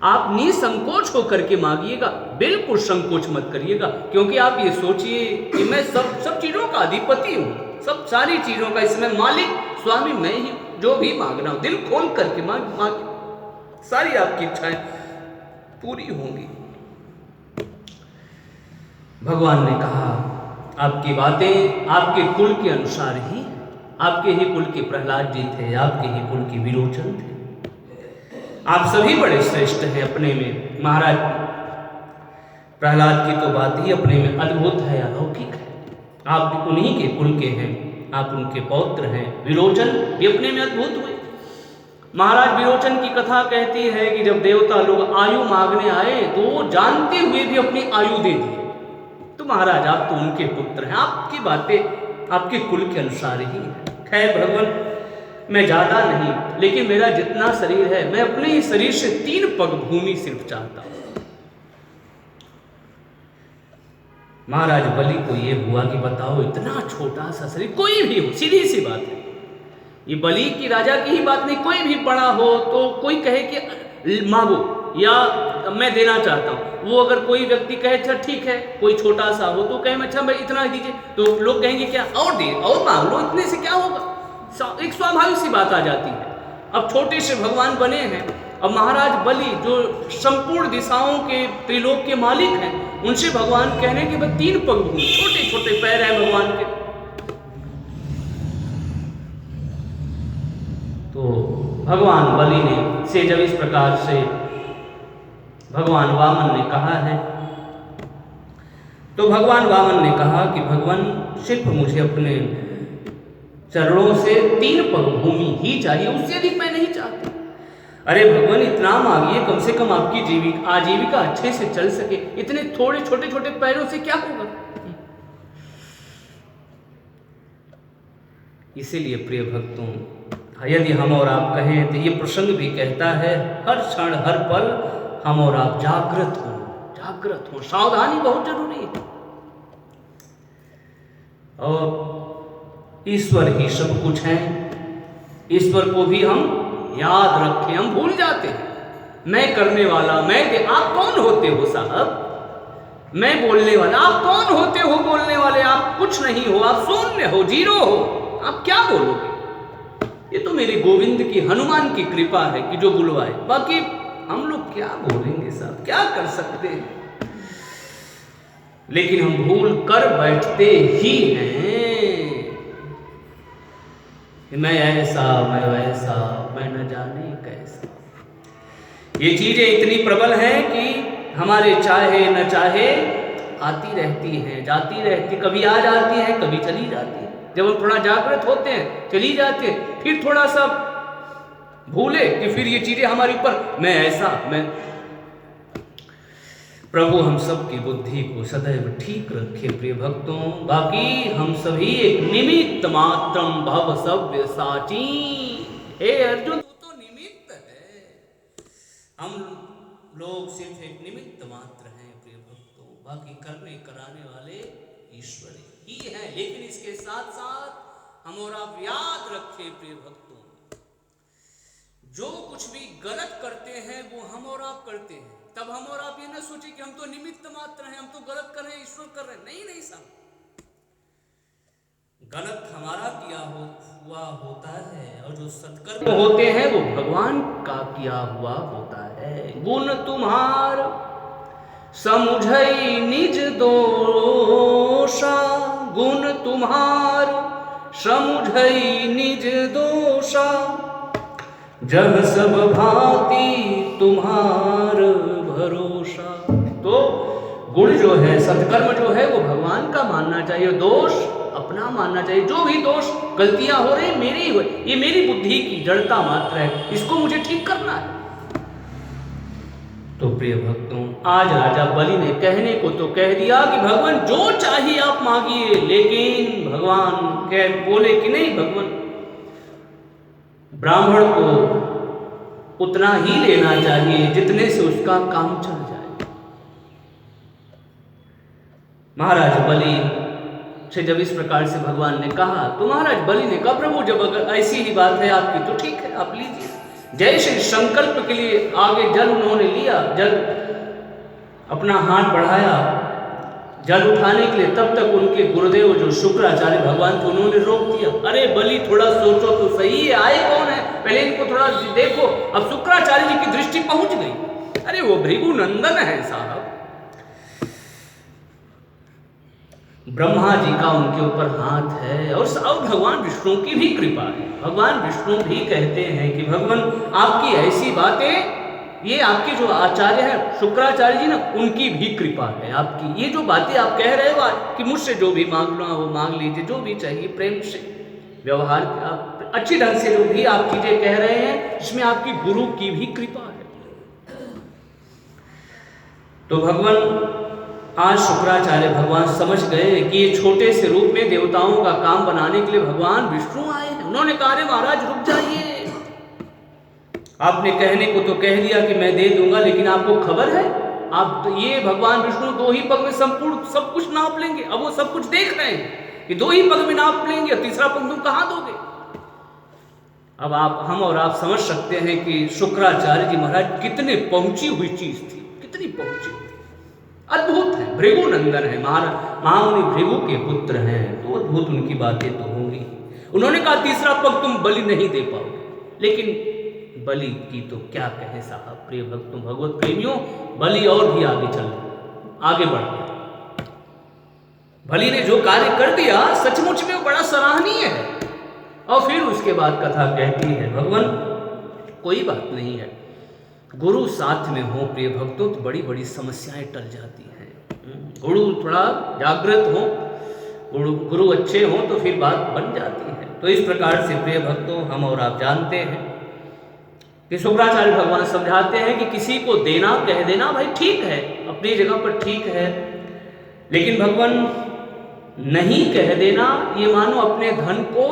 आप निसंकोच होकर के मांगिएगा, बिल्कुल संकोच मत करिएगा। क्योंकि आप ये सोचिए कि मैं सब चीजों का अधिपति हूँ, सब सारी चीजों का इसमें मालिक स्वामी मैं ही। जो भी मांगना हो दिल खोल करके मांग, सारी आपकी इच्छाएं पूरी होंगी। भगवान ने कहा आपकी बातें आपके कुल के अनुसार ही, आपके ही कुल के प्रहलाद जी थे, आपके ही कुल के विरोचन थे, आप सभी बड़े श्रेष्ठ हैं अपने में। महाराज प्रहलाद की तो बात ही अपने में अद्भुत है, अलौकिक है। आप उन्हीं के कुल के हैं, आप उनके पौत्र हैं। विरोचन भी अपने में अद्भुत हुए। महाराज विरोचन की कथा कहती है कि जब देवता लोग आयु मांगने आए तो वो जानते हुए भी अपनी आयु दे दी। तो महाराज आप तो उनके पुत्र हैं, आपकी बातें आपके कुल के अनुसार ही है। खैर भगवान मैं ज्यादा नहीं, लेकिन मेरा जितना शरीर है मैं अपने ही शरीर से 3 पग भूमि सिर्फ चाहता हूं। महाराज बलि को ये हुआ कि बताओ इतना छोटा सा शरीर, कोई भी हो, सीधी सी बात है, ये बलि की राजा की ही बात नहीं, कोई भी पड़ा हो तो कोई कहे कि मांगो या मैं देना चाहता हूं। वो अगर कोई व्यक्ति कहे अच्छा ठीक है, कोई छोटा सा हो तो कहे अच्छा भाई इतना दीजिए, तो लोग कहेंगे क्या और दे और मांग लो, इतने से क्या होगा। एक स्वाभाविक सी बात आ जाती है। अब छोटे से भगवान बने हैं, अब महाराज बलि जो संपूर्ण दिशाओं के त्रिलोक के मालिक हैं, उनसे भगवान कह रहे हैं कि भाई 3 पग भूमि, छोटे छोटे पैर हैं भगवान के। तो भगवान बलि ने से जब इस प्रकार से भगवान वामन ने कहा है, तो भगवान वामन ने कहा कि भगवान सिर्फ मुझे अपने चरणों से 3 पग भूमि ही चाहिए, उससे अधिक मैं नहीं चाहती। अरे भगवान इतना मांगिए, कम से कम आपकी आजीविका अच्छे से चल सके, इतने थोड़े छोटे छोटे पैरों से क्या होगा। इसीलिए प्रिय भक्तों, यदि हम और आप कहें तो ये प्रसंग भी कहता है हर क्षण हर पल हम और आप जागृत हो, सावधानी बहुत जरूरी है। और ईश्वर ही सब कुछ है, ईश्वर को भी हम याद रखें। हम भूल जाते हैं, मैं करने वाला, आप कौन होते हो साहब? मैं बोलने वाला, आप कौन होते हो बोलने वाले? आप कुछ नहीं हो, आप शून्य हो, 0 हो, आप क्या बोलोगे? ये तो मेरे गोविंद की, हनुमान की कृपा है कि जो बुलवाए, बाकी हम लोग क्या बोलेंगे साहब, क्या कर सकते हैं। लेकिन हम भूल कर बैठते ही हैं, मैं ऐसा, मैं वैसा, मैं न जाने कैसा। ये चीजें इतनी प्रबल हैं कि हमारे चाहे न चाहे आती रहती हैं, जाती रहती, कभी आ जाती हैं, कभी चली जाती हैं। जब हम थोड़ा जागृत होते हैं चली जाती हैं, फिर थोड़ा सा भूले कि फिर ये चीजें हमारे ऊपर, मैं ऐसा, मैं। प्रभु हम सब की बुद्धि को सदैव ठीक रखे प्रिय भक्तों। बाकी हम सभी एक निमित्त मात्रम भव सव्य साची। हे अर्जुन, तू तो निमित्त है, हम लोग सिर्फ एक निमित्त मात्र हैं प्रिय भक्तों। बाकी करने कराने वाले ईश्वर ही हैं। लेकिन इसके साथ साथ हम और आप याद रखें प्रिय भक्तों, जो कुछ भी गलत करते हैं वो हम और आप करते हैं। तब हम और आप ये ना सोचे कि हम तो निमित्त मात्र हैं, हम तो गलत कर रहे हैं, ईश्वर कर रहे हैं। नहीं नहीं साहब, गलत हमारा किया हुआ होता है और जो सत्कर्म होते हैं वो भगवान का किया हुआ होता है। गुण तुम्हार समुझई निज दोषा, गुण तुम्हार समुझई निज दोषा, जब सब भांति तुम्हार भरोसा। तो गुण जो है, सत्कर्म जो है वो भगवान का मानना चाहिए, दोष अपना मानना चाहिए। जो भी दोष गलतियां हो रही मेरी ही हो, ये मेरी बुद्धि की जड़ता मात्र है, इसको मुझे ठीक करना है। तो प्रिय भक्तों, आज राजा बलि ने कहने को तो कह दिया कि भगवान जो चाहिए आप मांगिए, लेकिन भगवान कह बोले कि नहीं, भगवान ब्राह्मण को उतना ही लेना चाहिए जितने से उसका काम चल जाए। महाराज बलि से जब इस प्रकार से भगवान ने कहा तो महाराज बलि ने कहा, प्रभु जब अगर ऐसी ही बात है आपकी तो ठीक है, आप लीजिए। जैसे संकल्प के लिए आगे जल उन्होंने लिया, जल अपना हाथ बढ़ाया जल उठाने के लिए, तब तक उनके गुरुदेव जो शुक्राचार्य भगवान थे उन्होंने रोक दिया। अरे बलि थोड़ा सोचो तो सही है, आए कौन है, पहले इनको थोड़ा देखो। अब शुक्राचार्य जी की दृष्टि पहुंच गई, अरे वो भृगु नंदन है साहब, ब्रह्मा जी का उनके ऊपर हाथ है और भगवान विष्णु की भी कृपा है। भगवान विष्णु भी कहते हैं कि भगवान आपकी ऐसी बातें, ये आपके जो आचार्य हैं शुक्राचार्य जी ना, उनकी भी कृपा है आपकी। ये जो बातें आप कह रहे हो कि मुझसे जो भी मांगना हो मांग लीजिए, जो भी चाहिए प्रेम से व्यवहार, आप अच्छी ढंग से जो भी आप चीजें कह रहे हैं, इसमें आपकी गुरु की भी कृपा है। तो भगवान आज शुक्राचार्य भगवान समझ गए कि ये छोटे से रूप में देवताओं का काम बनाने के लिए भगवान विष्णु आए हैं। उन्होंने कहा, अरे महाराज रुक जाइए, आपने कहने को तो कह दिया कि मैं दे दूंगा, लेकिन आपको खबर है आप तो ये भगवान विष्णु 2 ही पग में संपूर्ण सब कुछ नाप लेंगे। अब वो सब कुछ देख रहे हैं कि 2 ही पग में नाप लेंगे, तीसरा पग तुम कहां दोगे। अब हम और आप समझ सकते हैं कि शुक्राचार्य जी महाराज कितने पहुंची हुई चीज थी, कितनी पहुंची, अद्भुत है, भृगु नंदन है, महामुनि भृगु के पुत्र हैं, तो अद्भुत उनकी बातें तो होंगी। उन्होंने कहा तीसरा पग तुम बलि नहीं दे पाओगे, लेकिन बलि की तो क्या कहे साहब। प्रिय भक्तों, भगवत प्रेमियों, बलि और भी आगे बढ़ गया। बलि ने जो कार्य कर दिया सचमुच में वो बड़ा सराहनीय है। और फिर उसके बाद कथा कहती है, भगवान कोई बात नहीं है, गुरु साथ में हो प्रिय भक्तों तो बड़ी बड़ी समस्याएं टल जाती हैं। गुरु थोड़ा जागृत हो, गुरु अच्छे हो तो फिर बात बन जाती है। तो इस प्रकार से प्रिय भक्तों, हम और आप जानते हैं कि शुक्राचार्य भगवान समझाते हैं कि किसी को देना कह देना भाई ठीक है, अपनी जगह पर ठीक है, लेकिन भगवान नहीं कह देना ये मानो अपने धन को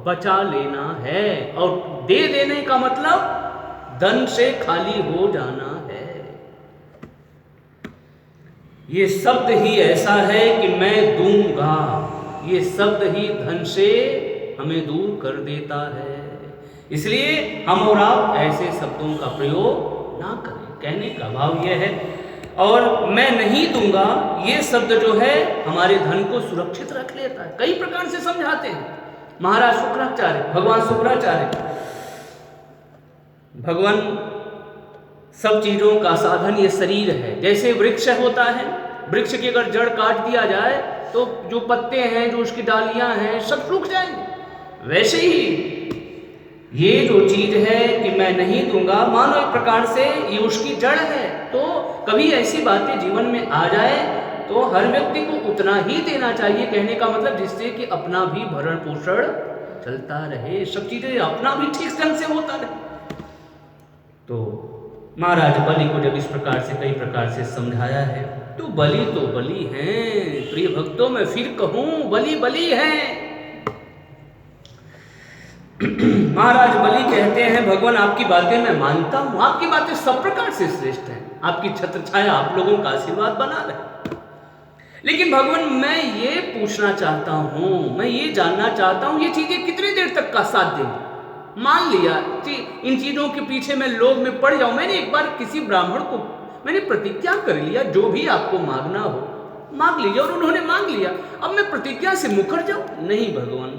बचा लेना है, और दे देने का मतलब धन से खाली हो जाना है। ये शब्द ही ऐसा है कि मैं दूंगा, ये शब्द ही धन से हमें दूर कर देता है। इसलिए हम और आप ऐसे शब्दों का प्रयोग ना करें। कहने का भाव यह है, और मैं नहीं दूंगा ये शब्द जो है हमारे धन को सुरक्षित रख लेता है। कई प्रकार से समझाते हैं महाराज शुक्राचार्य, भगवान शुक्राचार्य। भगवान सब चीजों का साधन ये शरीर है। जैसे वृक्ष होता है, वृक्ष की अगर जड़ काट दिया जाए तो जो पत्ते हैं, जो उसकी डालियां हैं, सब सूख जाएंगे। वैसे ही ये जो चीज है कि मैं नहीं दूंगा, मानो एक प्रकार से ये उसकी जड़ है। तो कभी ऐसी बातें जीवन में आ जाए तो हर व्यक्ति को उतना ही देना चाहिए। कहने का मतलब जिससे कि अपना भी भरण पोषण चलता रहे, सब चीजें अपना भी ठीक ढंग से होता रहे। तो महाराज बलि को जब इस प्रकार से कई प्रकार से समझाया है तो बलि हैं प्रिय भक्तों, मैं फिर कहूं बलि हैं। महाराज बलि कहते हैं भगवान आपकी बातें मैं मानता हूं, आपकी बातें सब प्रकार से श्रेष्ठ हैं, आपकी छत्र छाया आप लोगों का आशीर्वाद बना रहे, लेकिन भगवान मैं ये पूछना चाहता हूं, मैं ये जानना चाहता हूं ये चीजें कितनी देर तक का साथ देंगी। मान लिया इन चीजों के पीछे मैं लोभ में पड़ जाऊं, मैंने एक बार किसी ब्राह्मण को मैंने प्रतिज्ञा कर लिया जो भी आपको मांगना हो मांग लीजिए, और उन्होंने मांग लिया, अब मैं प्रतिज्ञा से मुकर जाऊं? नहीं भगवान,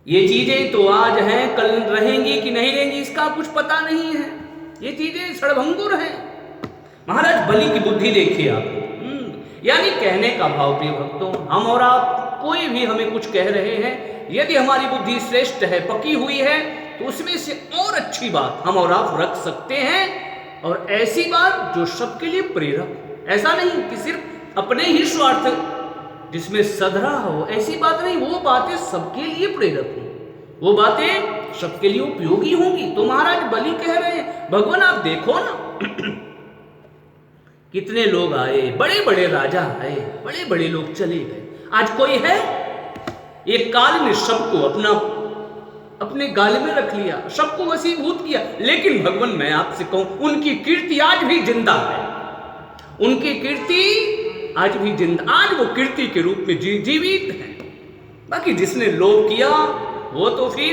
ये चीजें तो आज हैं, कल रहेंगी कि नहीं रहेंगी इसका कुछ पता नहीं है, ये चीजें क्षणभंगुर हैं। महाराज बलि की बुद्धि देखिए आप, यानी कहने का भाव प्रिय भक्तों, हम और आप कोई भी हमें कुछ कह रहे हैं, यदि हमारी बुद्धि श्रेष्ठ है, पकी हुई है, तो उसमें से और अच्छी बात हम और आप रख सकते हैं, और ऐसी बात जो सबके लिए प्रेरक, ऐसा नहीं कि सिर्फ अपने ही स्वार्थ जिसमें सधरा हो, ऐसी बात नहीं, वो बातें सबके लिए प्रेरक हो, वो बातें सबके लिए उपयोगी होंगी। तो महाराज बलि कह रहे हैं भगवान आप देखो ना कितने लोग आए, बड़े बड़े राजा आए, बड़े बड़े लोग चले गए, आज कोई है? एक काल ने सबको अपने गाल में रख लिया, सबको वशीभूत किया, लेकिन भगवान मैं आपसे कहूं उनकी कीर्ति आज भी जिंदा है, उनकी कीर्ति आज भी जिंदा, आज वो कीर्ति के रूप में जीवित है। बाकी जिसने लोभ किया वो तो फिर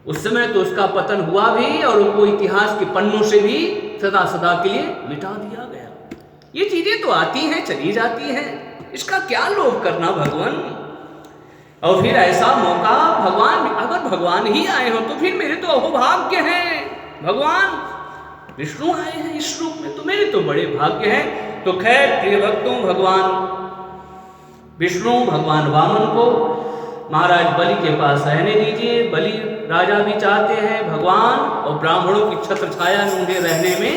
उस समय तो उसका पतन हुआ भी, और वो इतिहास के पन्नों से भी सदा सदा के लिए मिटा दिया गया। ये चीजें तो आती हैं चली जाती हैं, इसका क्या लोभ करना भगवान। और फिर ऐसा मौका भगवान, अगर भगवान ही आए हो तो फिर मेरे तो अहोभाग्य हैं, भगवान विष्णु आए हैं इस रूप में, तो मेरे तो बड़े भाग्य हैं। तो खैर प्रिय भक्तों, भगवान विष्णु भगवान वामन को महाराज बलि के पास रहने दीजिए, बलि राजा भी चाहते हैं भगवान और ब्राह्मणों की छत्र छाया में उन्हें रहने में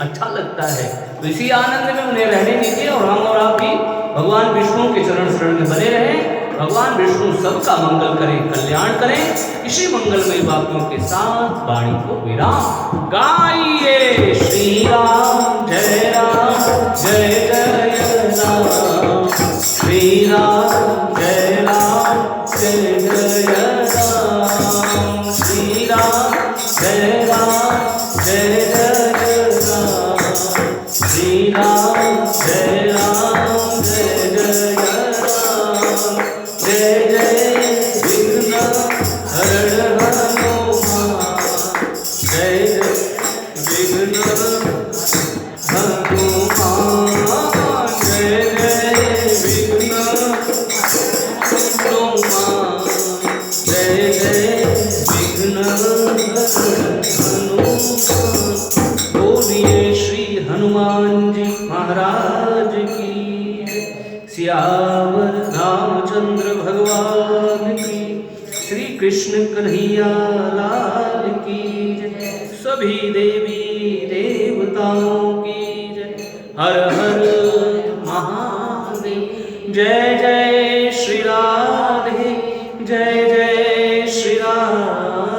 अच्छा लगता है, तो इसी आनंद में उन्हें रहने दीजिए, और हम और आप भी भगवान विष्णु के चरण शरण में बने रहें। भगवान विष्णु सबका मंगल करें, कल्याण करें। इसी मंगलमय वाक्यों के साथ वाणी को विराम। गाइए श्री राम जय जय राम, श्री राम जय जय राम, श्री राम जय राम, श्री राम जय राम, जय जय विघ्न हरण हनुमान, जय जय विघ्न हनुमान, जय जय विघ्न हनुमान, जय जय विघ्न हनुमान। बोलिए श्री हनुमान जी महाराज की, सियावर रामचंद्र भगवान की, श्री कृष्ण कन्हैया लाल की जय, सभी देवी देवताओं की जय, हर हर महादेव। जय जय श्री राधे, जय जय श्री राधे।